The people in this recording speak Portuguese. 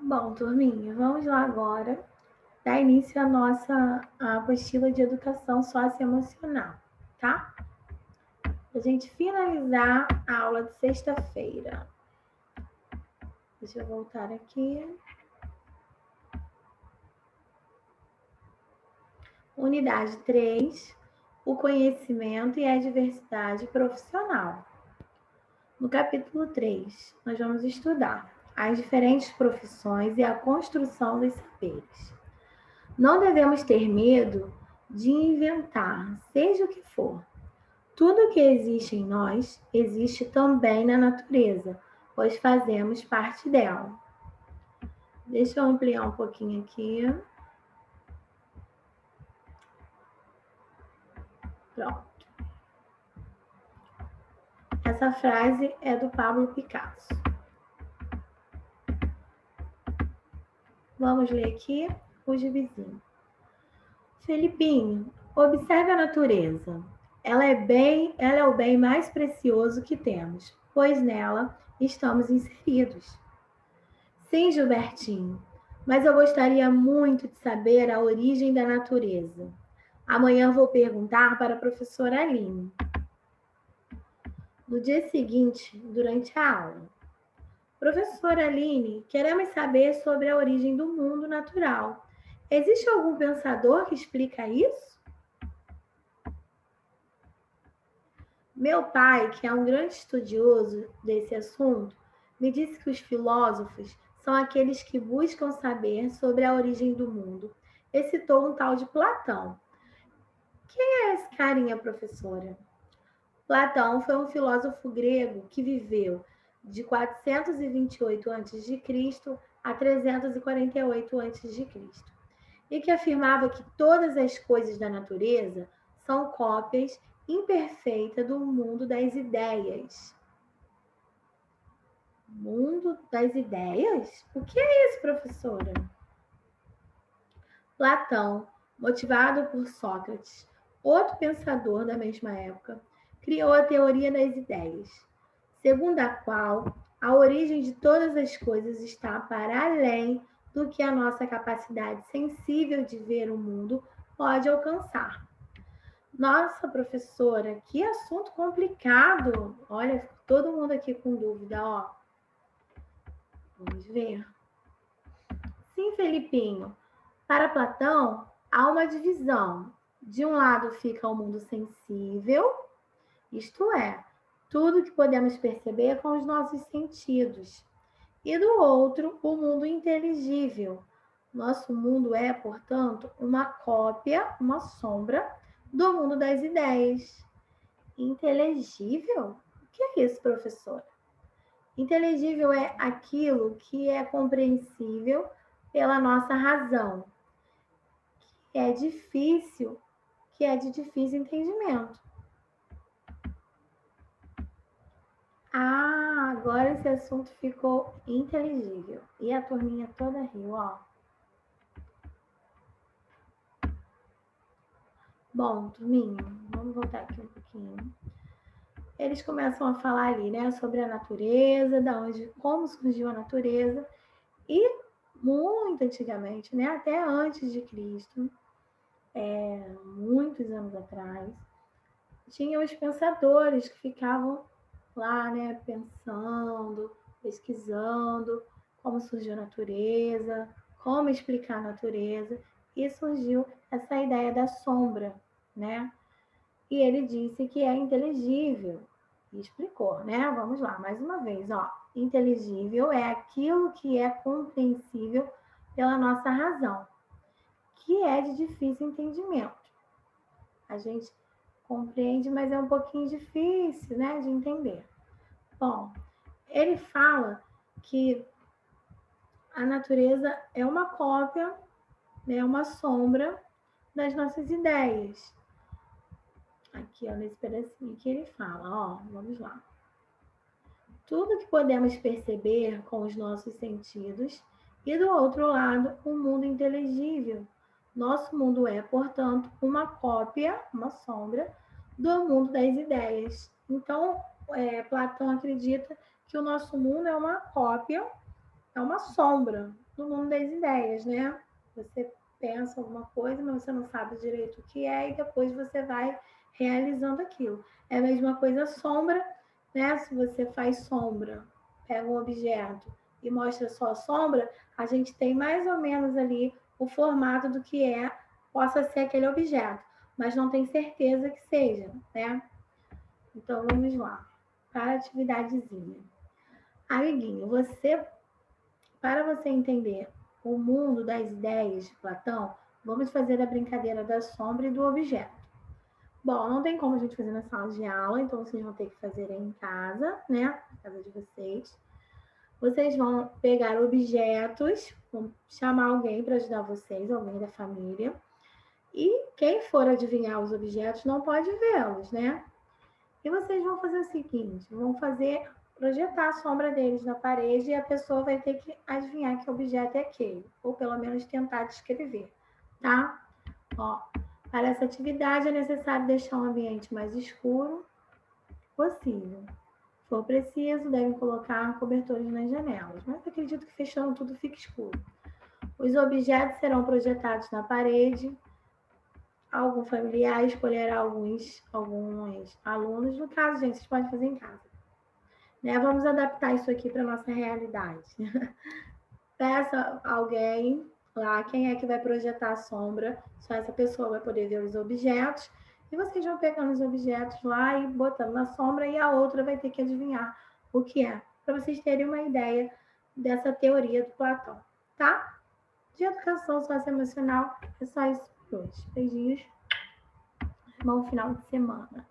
Bom, turminha, vamos lá agora dar início à nossa apostila de educação socioemocional, tá? Para a gente finalizar a aula de sexta-feira. Deixa eu voltar aqui. Unidade 3, o conhecimento e a diversidade profissional. No capítulo 3, nós vamos estudar as diferentes profissões e a construção dos saberes. Não devemos ter medo de inventar, seja o que for. Tudo que existe em nós existe também na natureza, pois fazemos parte dela. Deixa eu ampliar um pouquinho aqui. Pronto. Essa frase é do Pablo Picasso. Vamos ler aqui o gibizinho. Felipinho, observe a natureza. Ela é o bem mais precioso que temos, pois nela estamos inseridos. Sim, Gilbertinho, mas eu gostaria muito de saber a origem da natureza. Amanhã vou perguntar para a professora Aline. No dia seguinte, durante a aula. Professora Aline, queremos saber sobre a origem do mundo natural. Existe algum pensador que explica isso? Meu pai, que é um grande estudioso desse assunto, me disse que os filósofos são aqueles que buscam saber sobre a origem do mundo. E citou um tal de Platão. Quem é esse carinha, professora? Platão foi um filósofo grego que viveu de 428 a.C. a 348 a.C. e que afirmava que todas as coisas da natureza são cópias imperfeitas do mundo das ideias. Mundo das ideias? O que é isso, professora? Platão, motivado por Sócrates, outro pensador da mesma época, criou a teoria das ideias, segundo a qual a origem de todas as coisas está para além do que a nossa capacidade sensível de ver o mundo pode alcançar. Nossa, professora, que assunto complicado! Olha, todo mundo aqui com dúvida, ó. Vamos ver. Sim, Felipinho. Para Platão, há uma divisão. De um lado fica o mundo sensível, isto é, tudo que podemos perceber com os nossos sentidos. E do outro, o mundo inteligível. Nosso mundo é, portanto, uma cópia, uma sombra do mundo das ideias. Inteligível? O que é isso, professora? Inteligível é aquilo que é compreensível pela nossa razão, que é difícil, que é de difícil entendimento. Ah, agora esse assunto ficou inteligível. E a turminha toda riu, ó. Bom, turminha, vamos voltar aqui um pouquinho. Eles começam a falar ali, né, sobre a natureza, como surgiu a natureza. E muito antigamente, né, até antes de Cristo, muitos anos atrás, tinha os pensadores que ficavam lá, né, pensando, pesquisando como surgiu a natureza, como explicar a natureza, e surgiu essa ideia da sombra, né? E ele disse que é inteligível, e explicou, né? Vamos lá, mais uma vez, ó. Inteligível é aquilo que é compreensível pela nossa razão, que é de difícil entendimento. A gente compreende, mas é um pouquinho difícil, né, de entender. Bom, ele fala que a natureza é uma cópia, né, uma sombra das nossas ideias. Aqui, ó, nesse pedacinho que ele fala, ó, vamos lá. Tudo que podemos perceber com os nossos sentidos e, do outro lado, o mundo inteligível. Nosso mundo é, portanto, uma cópia, uma sombra, do mundo das ideias. Então, Platão acredita que o nosso mundo é uma cópia é uma sombra no mundo das ideias, né? Você pensa alguma coisa, mas você não sabe direito o que é, e depois você vai realizando aquilo. É a mesma coisa sombra, né? Se você faz sombra, pega um objeto e mostra só a sombra, a gente tem mais ou menos ali o formato do que possa ser aquele objeto, mas não tem certeza que seja, né? Então vamos lá, para a atividadezinha. Amiguinho, para você entender o mundo das ideias de Platão, vamos fazer a brincadeira da sombra e do objeto. Bom, não tem como a gente fazer na sala de aula, então vocês vão ter que fazer em casa, né? Na casa de vocês. Vocês vão pegar objetos, vão chamar alguém para ajudar vocês, alguém da família. E quem for adivinhar os objetos não pode vê-los, né? E vocês vão fazer o seguinte: vão projetar a sombra deles na parede e a pessoa vai ter que adivinhar que objeto é aquele, ou pelo menos tentar descrever, tá? Ó, para essa atividade é necessário deixar o ambiente mais escuro possível. Se for preciso, devem colocar cobertores nas janelas, mas acredito que fechando tudo fica escuro. Os objetos serão projetados na parede. Algum familiar escolherá alguns alunos. No caso, gente, vocês podem fazer em casa. Né? Vamos adaptar isso aqui para a nossa realidade. Peça alguém lá, quem é que vai projetar a sombra, só essa pessoa vai poder ver os objetos, e vocês vão pegando os objetos lá e botando na sombra, e a outra vai ter que adivinhar o que é, para vocês terem uma ideia dessa teoria do Platão, tá? De educação socioemocional, é só isso por hoje. Beijinhos, bom final de semana.